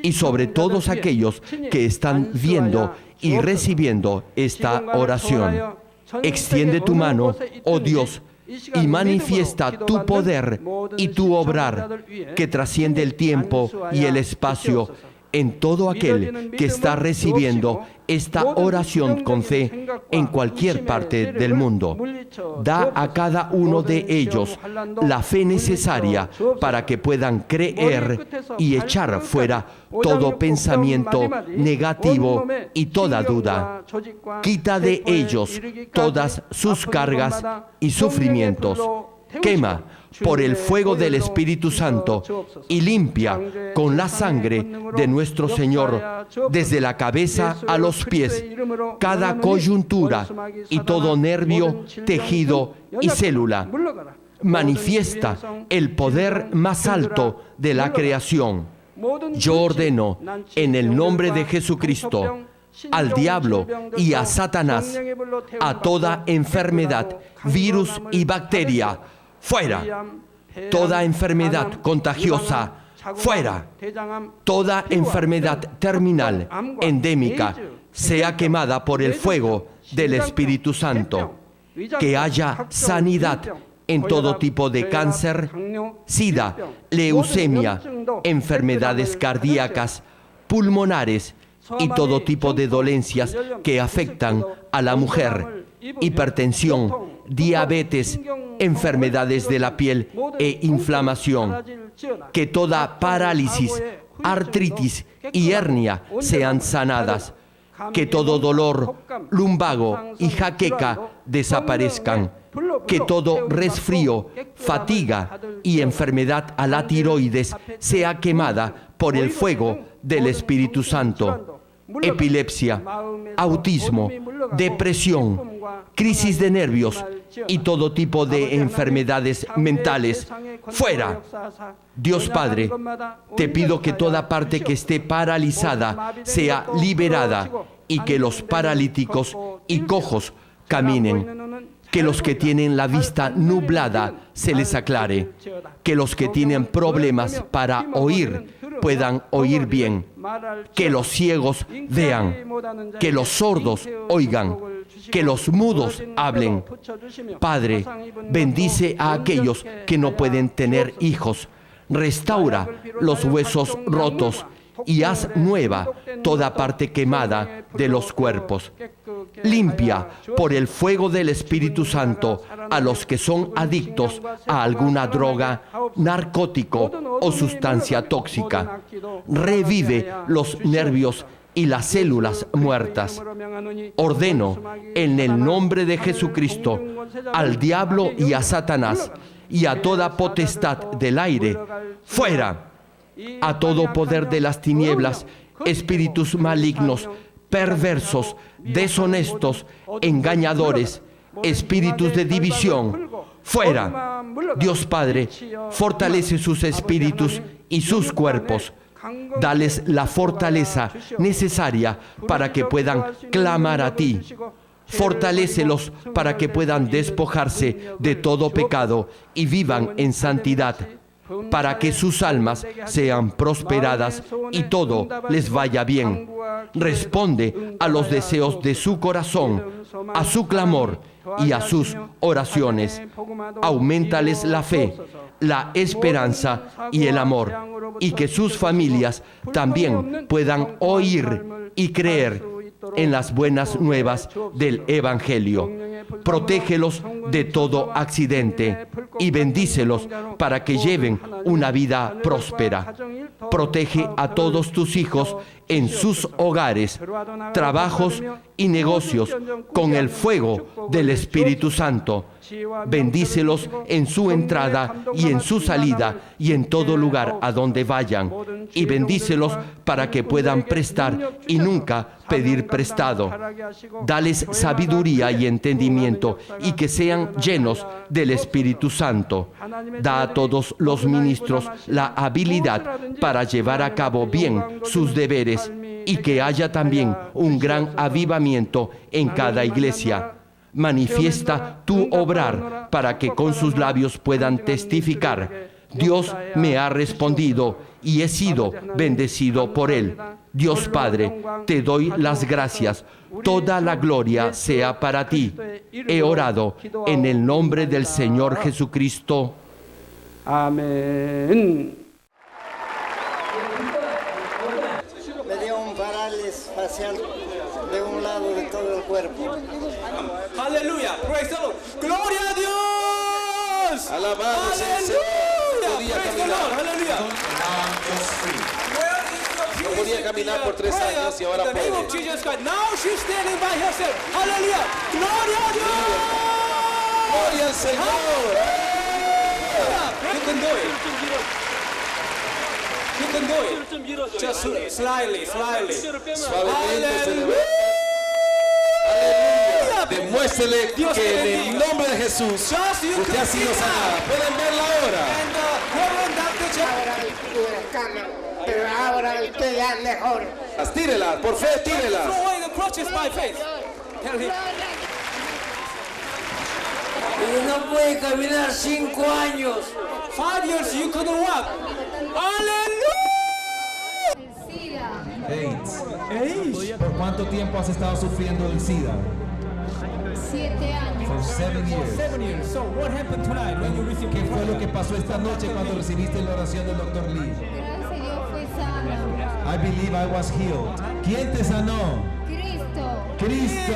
y sobre todos aquellos que están viendo y recibiendo esta oración. Extiende tu mano, oh Dios, y manifiesta tu poder y tu obrar que trasciende el tiempo y el espacio en todo aquel que está recibiendo esta oración con fe en cualquier parte del mundo. Da a cada uno de ellos la fe necesaria para que puedan creer y echar fuera todo pensamiento negativo y toda duda. Quita de ellos todas sus cargas y sufrimientos. Quema por el fuego del Espíritu Santo y limpia con la sangre de nuestro Señor desde la cabeza a los pies cada coyuntura y todo nervio, tejido y célula. manifiesta el poder más alto de la creación. Yo ordeno en el nombre de Jesucristo al diablo y a Satanás, a toda enfermedad, virus y bacteria, fuera. Toda enfermedad contagiosa, fuera. Toda enfermedad terminal, endémica, sea quemada por el fuego del Espíritu Santo. Que haya sanidad en todo tipo de cáncer, sida, leucemia, enfermedades cardíacas, pulmonares y todo tipo de dolencias que afectan a la mujer, hipertensión, diabetes, enfermedades de la piel e inflamación. Que toda parálisis, artritis y hernia sean sanadas. Que todo dolor, lumbago y jaqueca desaparezcan. Que todo resfrío, fatiga y enfermedad a la tiroides sea quemada por el fuego del Espíritu Santo. Epilepsia, autismo, depresión, crisis de nervios y todo tipo de enfermedades mentales, fuera. Dios Padre, te pido que toda parte que esté paralizada sea liberada y que los paralíticos y cojos caminen. Que los que tienen la vista nublada se les aclare. Que los que tienen problemas para oír puedan oír bien. Que los ciegos vean. Que los sordos oigan. Que los mudos hablen. Padre, bendice a aquellos que no pueden tener hijos. Restaura los huesos rotos y haz nueva toda parte quemada de los cuerpos. Limpia por el fuego del Espíritu Santo a los que son adictos a alguna droga, narcótico o sustancia tóxica. Revive los nervios y las células muertas. Ordeno en el nombre de Jesucristo al diablo y a Satanás y a toda potestad del aire, fuera. A todo poder de las tinieblas, espíritus malignos, perversos, deshonestos, engañadores, espíritus de división, fuera. Dios Padre, fortalece sus espíritus y sus cuerpos. Dales la fortaleza necesaria para que puedan clamar a ti. Fortalécelos para que puedan despojarse de todo pecado y vivan en santidad, para que sus almas sean prosperadas y todo les vaya bien. Responde a los deseos de su corazón, a su clamor y a sus oraciones. Auméntales la fe, la esperanza y el amor, y que sus familias también puedan oír y creer en las buenas nuevas del Evangelio. Protégelos de todo accidente y bendícelos para que lleven una vida próspera. Protege a todos tus hijos en sus hogares, trabajos y negocios con el fuego del Espíritu Santo. Bendícelos en su entrada y en su salida y en todo lugar a donde vayan. Y bendícelos para que puedan prestar y nunca pedir prestado. Dales sabiduría y entendimiento y que sean llenos del Espíritu Santo. Da a todos los ministros la habilidad para llevar a cabo bien sus deberes y que haya también un gran avivamiento en cada iglesia. Manifiesta tu obrar para que con sus labios puedan testificar: Dios me ha respondido y he sido bendecido por Él. Dios Padre, te doy las gracias. Toda la gloria sea para ti. He orado en el nombre del Señor Jesucristo. Amén. Me dio un parálisis facial de un lado de todo el cuerpo. Aleluya, praise the Lord. Gloria a Dios. Alabado sea el Señor. Podía caminar. Aleluya. No podía caminar por 3 años y ahora puede. Now she's standing by herself. Aleluya. Gloria a Dios. Gloria al Señor. You can do it. You can do it. Just slightly. Suavemente se levanta. Aleluya. Demuéstrele Dios te que en bendiga. el nombre de Jesús Just you usted can ha sido see sanada. now. Pueden verla ahora. And Reverend Dr. Jack. Ahora la cama, pero ahora estoy ya mejor. Tírela, por fe, tírela. Throw away the crutches by faith. Tell him. Y no puede caminar 5 años. 5 years you couldn't walk. Hallelujah. ¿Por cuánto tiempo has estado sufriendo del SIDA? 7 años. For 7 years. 7 years. So what happened tonight when you received ¿Qué fue lo que pasó esta noche cuando recibiste la oración del Dr. Lee? Gracias a Dios fue sana. I believe I was healed. ¿Quién te sanó? Cristo. Cristo.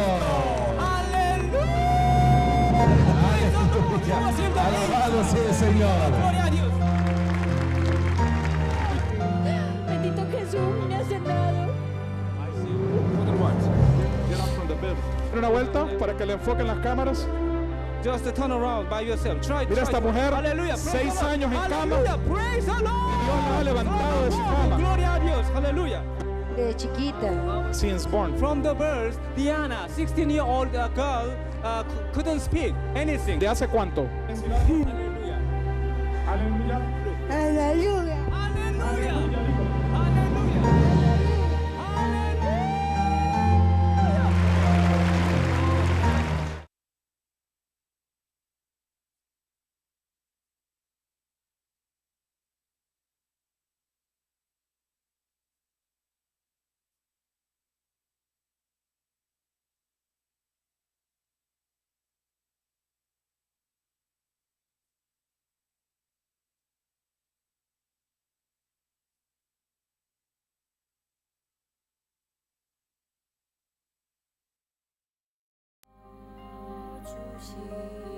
Hallelujah. Aleluya. Alabado sea el Señor. Gloria a Dios. Bendito Jesús, me ha sanado. Una vuelta para que le enfoquen las cámaras. Just to turn around by yourself. Try. Mira esta mujer, Hallelujah. Praise 6 the Lord. años en cama. Hallelujah. Praise the Lord. Dios la ha levantado de su cama. Gloria a Dios. Hallelujah. De chiquita. Since born. From the birth, Diana, 16-year-old girl, couldn't speak anything. ¿De hace cuánto? Hallelujah. Aleluya. Aleluya. Hallelujah. Hallelujah. Hallelujah.